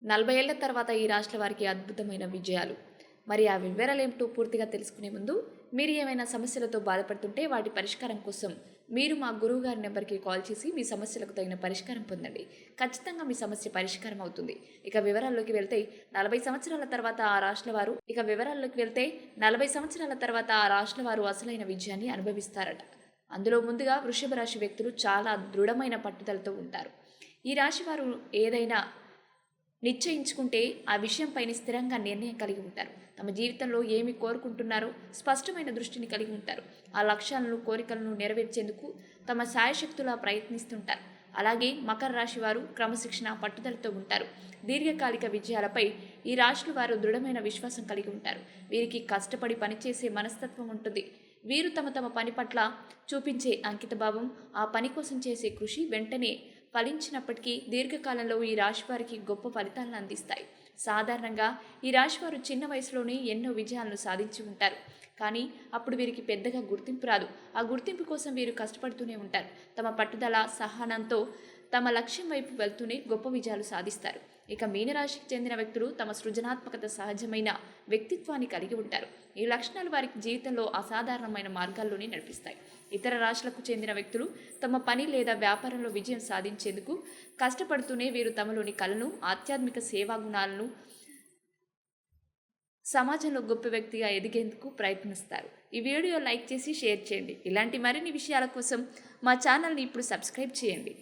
40 ఏళ్ల తర్వాత ఈ రాశుల వారికి అద్భుతమైన విజయాలు. మరి ఆ వివరాలేమిటో పూర్తిగా తెలుసుకునే ముందు, మీరు ఏమైనా సమస్యలతో బాధపడుతుంటే వాటి పరిష్కారం కోసం మీరు మా గురువుగారి నెంబర్కి కాల్ చేసి మీ సమస్యలకు తగిన పరిష్కారం పొందండి. ఖచ్చితంగా మీ సమస్య పరిష్కారం అవుతుంది. ఇక వివరాల్లోకి వెళ్తే 40 సంవత్సరాల తర్వాత ఆ రాశుల వారు ఇక వివరాల్లోకి వెళ్తే 40 సంవత్సరాల తర్వాత ఆ రాశుల వారు అసలైన విజయాన్ని అనుభవిస్తారట. అందులో ముందుగా వృషభ రాశి వ్యక్తులు చాలా దృఢమైన పట్టుదలతో ఉంటారు. ఈ రాశి వారు ఏదైనా నిశ్చయించుకుంటే ఆ విషయంపైన స్థిరంగా నిర్ణయం కలిగి ఉంటారు. తమ జీవితంలో ఏమి కోరుకుంటున్నారో స్పష్టమైన దృష్టిని కలిగి ఉంటారు. ఆ లక్ష్యాలను, కోరికలను నెరవేర్చేందుకు తమ శాయశక్తులా ప్రయత్నిస్తుంటారు. అలాగే మకర రాశి వారు క్రమశిక్షణ, పట్టుదలతో ఉంటారు. దీర్ఘకాలిక విజయాలపై ఈ రాశుల వారు దృఢమైన విశ్వాసం కలిగి ఉంటారు. వీరికి కష్టపడి పనిచేసే మనస్తత్వం ఉంటుంది. వీరు తమ పని పట్ల చూపించే అంకితభావం, ఆ పని కోసం చేసే కృషి వెంటనే ఫలించినప్పటికీ దీర్ఘకాలంలో ఈ రాశివారికి గొప్ప ఫలితాలను అందిస్తాయి. సాధారణంగా ఈ రాశివారు చిన్న వయసులోనే ఎన్నో విజయాలను సాధించి ఉంటారు. కానీ అప్పుడు వీరికి పెద్దగా గుర్తింపు రాదు. ఆ గుర్తింపు కోసం వీరు కష్టపడుతూనే ఉంటారు. తమ పట్టుదల, సహనంతో తమ లక్ష్యం వైపు వెళ్తూనే గొప్ప విజయాలు సాధిస్తారు. ఇక మీనరాశికి చెందిన వ్యక్తులు తమ సృజనాత్మకత, సహజమైన వ్యక్తిత్వాన్ని కలిగి ఉంటారు. ఈ లక్షణాలు వారికి జీవితంలో అసాధారణమైన మార్గాల్లోనే నడిపిస్తాయి. ఇతర రాశులకు చెందిన వ్యక్తులు తమ పని లేదా వ్యాపారంలో విజయం సాధించేందుకు కష్టపడుతూనే వీరు తమలోని కళను, ఆధ్యాత్మిక సేవా గుణాలను సమాజంలో గొప్ప వ్యక్తిగా ఎదిగేందుకు ప్రయత్నిస్తారు. ఈ వీడియో లైక్ చేసి షేర్ చేయండి. ఇలాంటి మరిన్ని విషయాల కోసం మా ఛానల్ని ఇప్పుడు సబ్స్క్రైబ్ చేయండి.